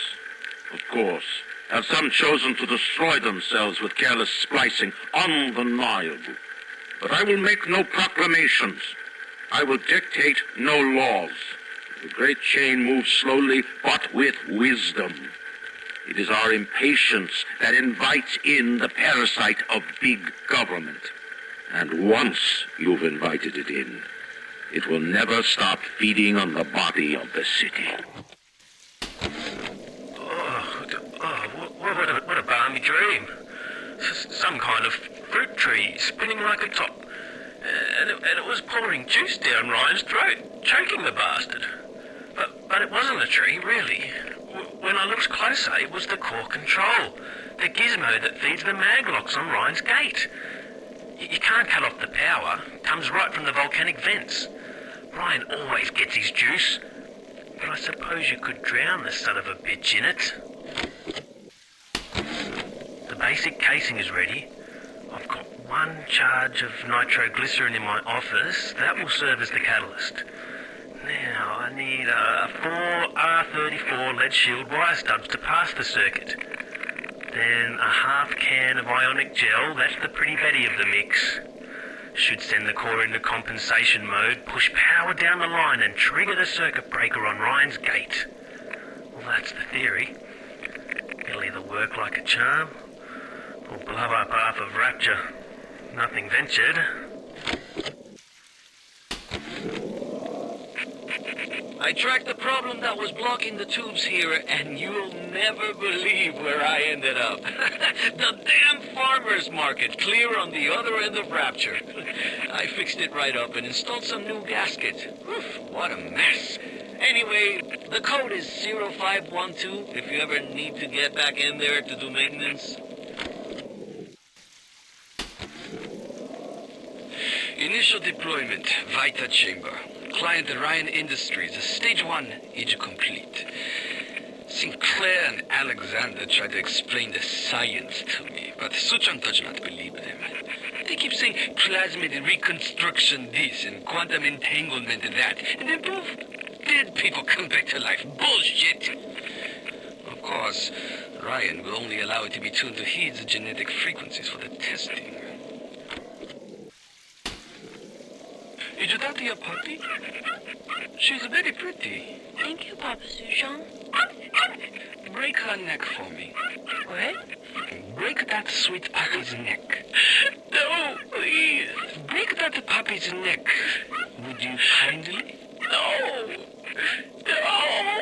Of course. Have some chosen to destroy themselves with careless splicing? Undeniable. But I will make no proclamations. I will dictate no laws. The great chain moves slowly, but with wisdom. It is our impatience that invites in the parasite of big government. And once you've invited it in, it will never stop feeding on the body of the city. What a balmy dream. Some kind of fruit tree spinning like a top. And it was pouring juice down Ryan's throat, choking the bastard. But it wasn't a tree, really. When I looked closer, it was the core control, the gizmo that feeds the maglocks on Ryan's gate. You can't cut off the power. It comes right from the volcanic vents. Ryan always gets his juice. But I suppose you could drown the son of a bitch in it. The basic casing is ready. I've got 1 charge of nitroglycerin in my office. That will serve as the catalyst. Now, I need 4 R34 lead shield wire stubs to pass the circuit. Then a half can of ionic gel, that's the pretty Betty of the mix. Should send the core into compensation mode, push power down the line and trigger the circuit breaker on Ryan's gate. Well, that's the theory. It'll either work like a charm, or blow up half of Rapture. Nothing ventured. I tracked the problem that was blocking the tubes here, and you'll never believe where I ended up. The damn farmer's market, clear on the other end of Rapture. I fixed it right up and installed some new gaskets. Oof, what a mess. Anyway, the code is 0512 if you ever need to get back in there to do maintenance. Initial deployment, Vita Chamber. Client Ryan Industries, stage 1 is complete. Sinclair and Alexander tried to explain the science to me, but Suchong does not believe them. They keep saying plasmid reconstruction this and quantum entanglement that, and then poof, dead people come back to life. Bullshit! Of course, Ryan will only allow it to be tuned to his genetic frequencies for the testing. Is that your puppy? She's very pretty. Thank you, Papa Suchong. Break her neck for me. What? Break that sweet puppy's neck. No, please. Break that puppy's neck. Would you kindly? No. No.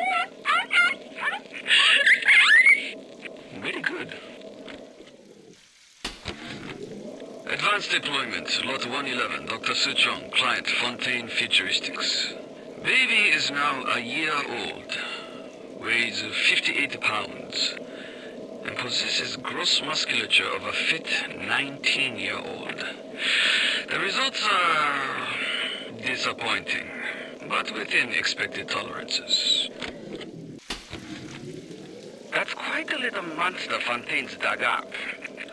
Very good. Advanced deployment, Lot 111, Dr. Suchong, client Fontaine Futuristics. Baby is now a year old, weighs 58 pounds, and possesses gross musculature of a fit 19-year-old. The results are disappointing, but within expected tolerances. That's quite a little monster Fontaine's dug up.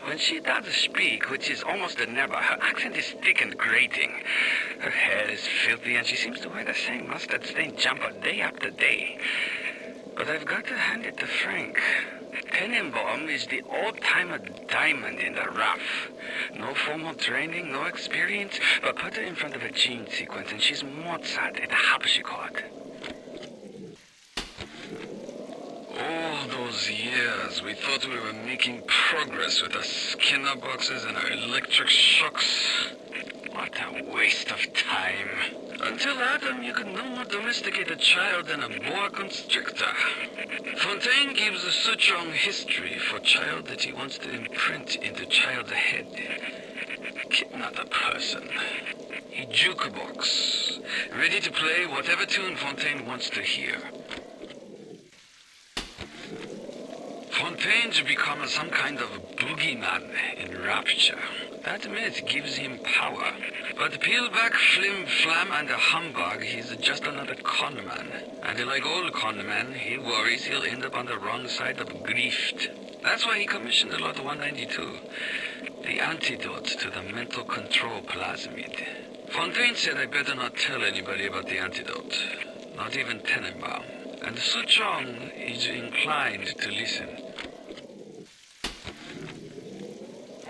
When she does speak, which is almost never, her accent is thick and grating. Her hair is filthy, and she seems to wear the same mustard-stained jumper day after day. But I've got to hand it to Frank. Tenenbaum is the old-timer diamond in the rough. No formal training, no experience, but put her in front of a gene sequence, and she's Mozart at the harpsichord. All those years, we thought we were making progress with our Skinner boxes and our electric shocks. What a waste of time. Until Adam, you could no more domesticate a child than a boa constrictor. Fontaine gives a Suchong history for child that he wants to imprint into child's head. Kid, not a person. A jukebox, ready to play whatever tune Fontaine wants to hear. Fontaine's become some kind of boogeyman in Rapture. That myth gives him power. But peel back flim flam and a humbug, he's just another conman. And like all conmen, he worries he'll end up on the wrong side of grift. That's why he commissioned Lot 192, the antidote to the mental control plasmid. Fontaine said I better not tell anybody about the antidote, not even Tenenbaum. And Suchong is inclined to listen.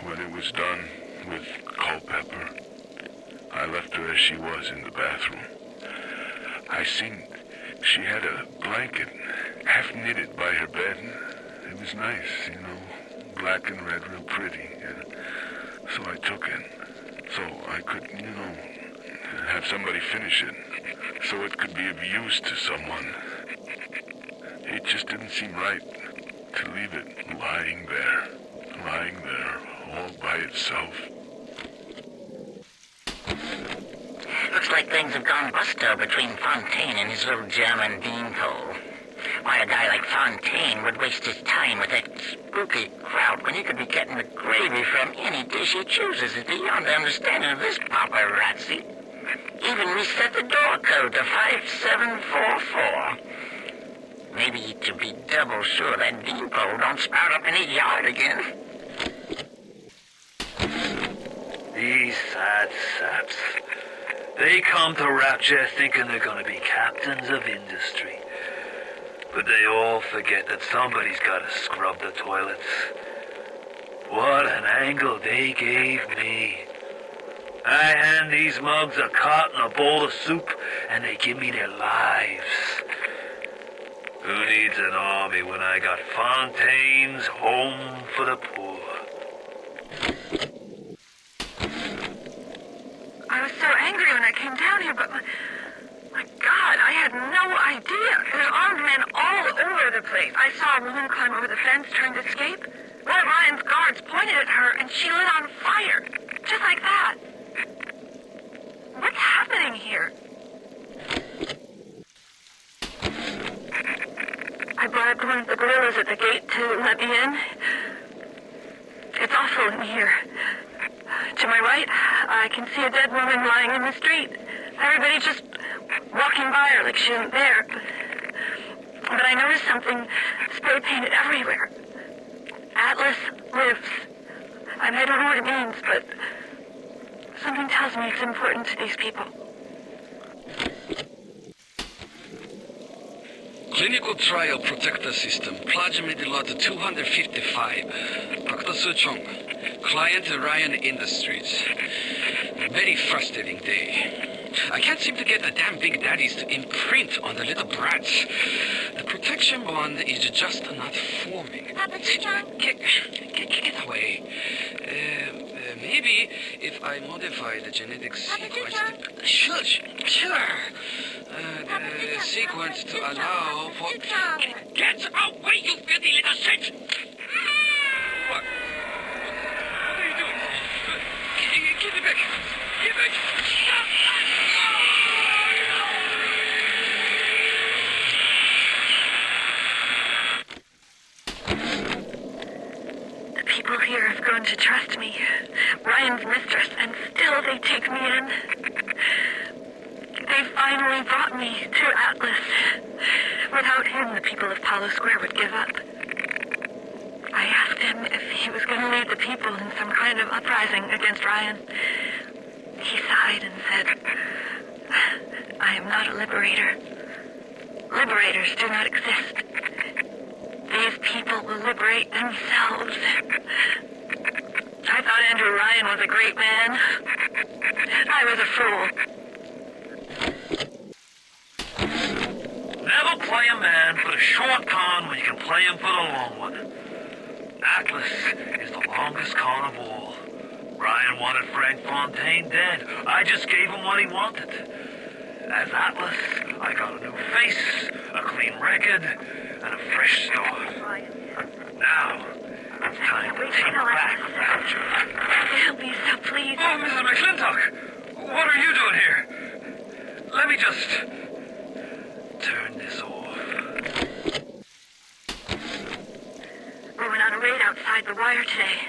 When it was done with Culpepper, I left her as she was in the bathroom. I seen she had a blanket half knitted by her bed. It was nice, you know, black and red, real pretty. So I took it, so I could, you know, have somebody finish it, so it could be of use to someone. It just didn't seem right to leave it lying there, all by itself. Looks like things have gone busto between Fontaine and his little German beanpole. Why a guy like Fontaine would waste his time with that spooky crowd when he could be getting the gravy from any dish he chooses is beyond the understanding of this paparazzi. Even reset the door code to 5744. Maybe to be double sure that beanpole don't sprout up in his yard again. These sad saps. They come to Rapture thinking they're gonna be captains of industry. But they all forget that somebody's gotta scrub the toilets. What an angle they gave me. I hand these mugs a cot and a bowl of soup, and they give me their lives. Who needs an army when I got Fontaine's Home for the Poor? I was so angry when I came down here, but my God, I had no idea. There's armed men all over the place. I saw a woman climb over the fence trying to escape. One of Ryan's guards pointed at her and she lit on fire. Just like that. What's happening here? I bribed one of the gorillas at the gate to let me in. It's awful in here. To my right, I can see a dead woman lying in the street. Everybody just walking by her like she isn't there. But I noticed something spray painted everywhere. Atlas lives. And I don't know what it means, but something tells me it's important to these people. Clinical trial protector system, plasmid lot 255. Dr. Suchong, client Ryan Industries. Very frustrating day. I can't seem to get the damn big daddies to imprint on the little brats. The protection bond is just not forming. Papa Suchong? Get away. Maybe if I modify the genetic sequence... Sure. The sequence to allow for... Get away, you filthy little shit! What? What are you doing? Give me back! Give me back! The people here have grown to trust me. Ryan's mistress, and still they take me in. They finally brought me to Atlas. Without him, the people of Palo Square would give up. I asked him if he was going to lead the people in some kind of uprising against Ryan. He sighed and said, I am not a liberator. Liberators do not exist. These people will liberate themselves. I thought Andrew Ryan was a great man. I was a fool. Never play a man for the short con when you can play him for the long one. Atlas is the longest con of all. Ryan wanted Frank Fontaine dead. I just gave him what he wanted. As Atlas, I got a new face, a clean record, and a fresh start. Now, it's time to take back Rapture. I'll be so pleased. Oh, Mrs. McClintock, what are you doing here? Let me just turn this off. We went on a raid outside the wire today.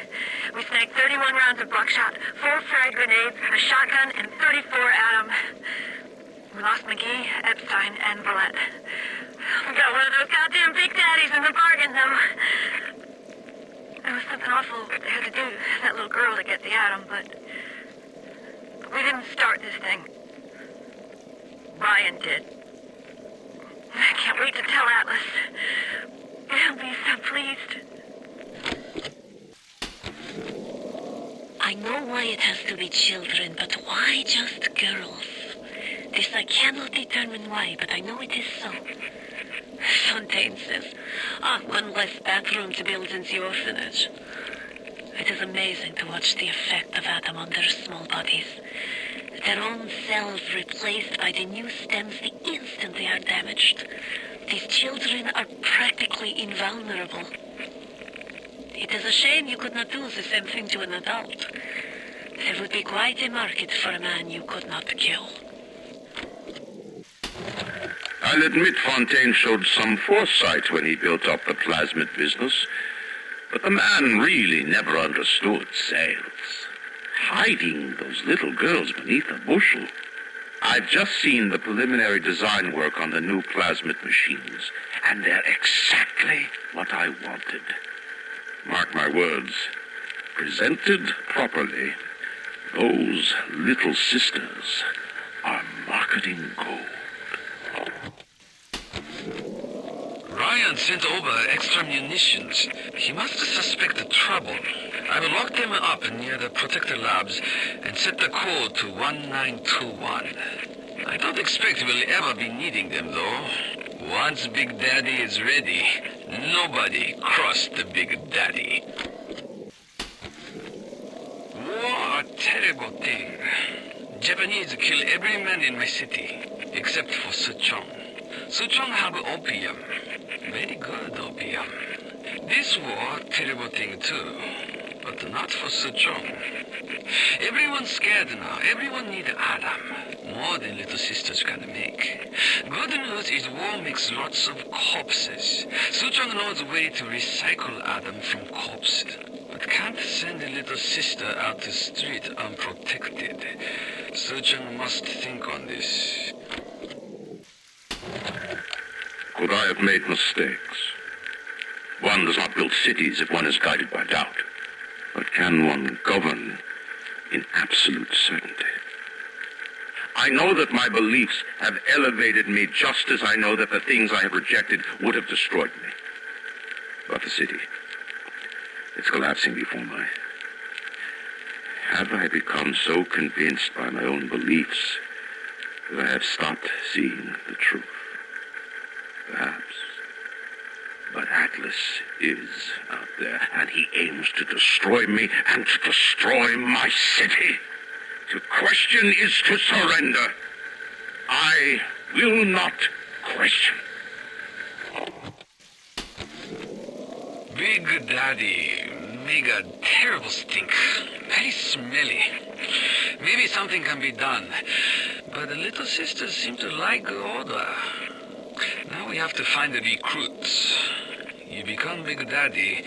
We snagged 31 rounds of buckshot, 4 frag grenades, a shotgun, and 34 atom. We lost McGee, Epstein, and Villette. We got one of those goddamn big daddies in the bargain, though. There was something awful they had to do to that little girl to get the atom, but we didn't start this thing. Ryan did. I can't wait to tell Atlas. He'll be so pleased. I know why it has to be children, but why just girls? This I cannot determine why, but I know it is so. Fontaine says, one less bathroom to build in the orphanage. It is amazing to watch the effect of Atom on their small bodies. Their own cells replaced by the new stems the instant they are damaged. These children are practically invulnerable. It is a shame you could not do the same thing to an adult. There would be quite a market for a man you could not kill. I'll admit Fontaine showed some foresight when he built up the plasmid business, but the man really never understood sales. Hiding those little girls beneath a bushel. I've just seen the preliminary design work on the new plasmid machines, and they're exactly what I wanted. Mark my words, presented properly, those little sisters are marketing gold. Ryan sent over extra munitions. He must suspect the trouble. I will lock them up near the protector labs and set the code to 1921. I don't expect we'll ever be needing them, though. Once Big Daddy is ready, nobody cross the Big Daddy. War, a terrible thing. Japanese kill every man in my city, except for Suchong. Suchong have opium. Very good opium. This war, terrible thing too. But not for Suchong. Everyone's scared now. Everyone need Adam. More than little sisters can make. Good news is war makes lots of corpses. Suchong knows a way to recycle Adam from corpses. But can't send a little sister out the street unprotected. Suchong must think on this. Could I have made mistakes? One does not build cities if one is guided by doubt. But can one govern in absolute certainty? I know that my beliefs have elevated me just as I know that the things I have rejected would have destroyed me. But the city, it's collapsing before my... Have I become so convinced by my own beliefs that I have stopped seeing the truth? Perhaps. But Atlas is out there, and he aims to destroy me and to destroy my city. To question is to surrender. I will not question. Big Daddy make a terrible stink. Very smelly. Maybe something can be done. But the little sisters seem to like the order. Now we have to find the recruits. You become Big Daddy,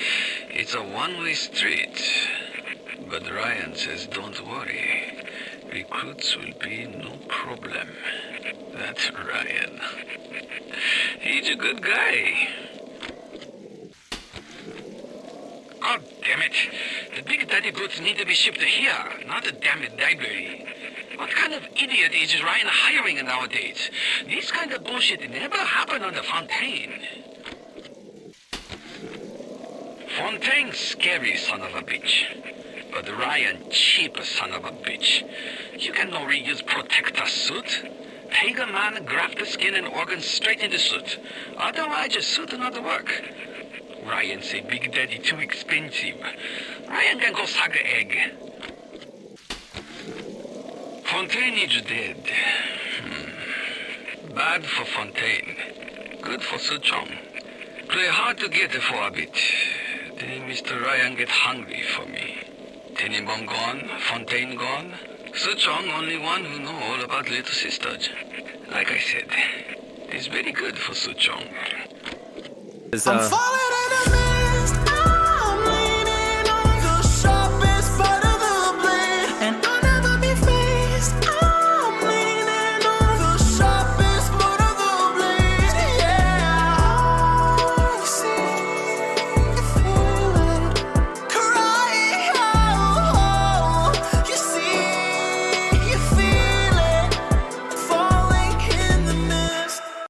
it's a one-way street. But Ryan says don't worry. Recruits will be no problem. That's Ryan. He's a good guy. God damn it. The Big Daddy goods need to be shipped here, not the damn library. What kind of idiot is Ryan hiring nowadays? This kind of bullshit never happened on the Fontaine. Fontaine scary son of a bitch. But Ryan cheap son of a bitch. You can no reuse protector suit. Take a man, graft the skin and organs straight into suit. Otherwise the suit not work. Ryan say Big Daddy too expensive. Ryan can go suck the egg. Fontaine is dead. Bad for Fontaine. Good for Suchong. Play hard to get for a bit. Then Mr. Ryan get hungry for me. Tenenbaum gone, Fontaine gone. Suchong only one who know all about little sisters. Like I said, it's very good for Suchong. I'm falling!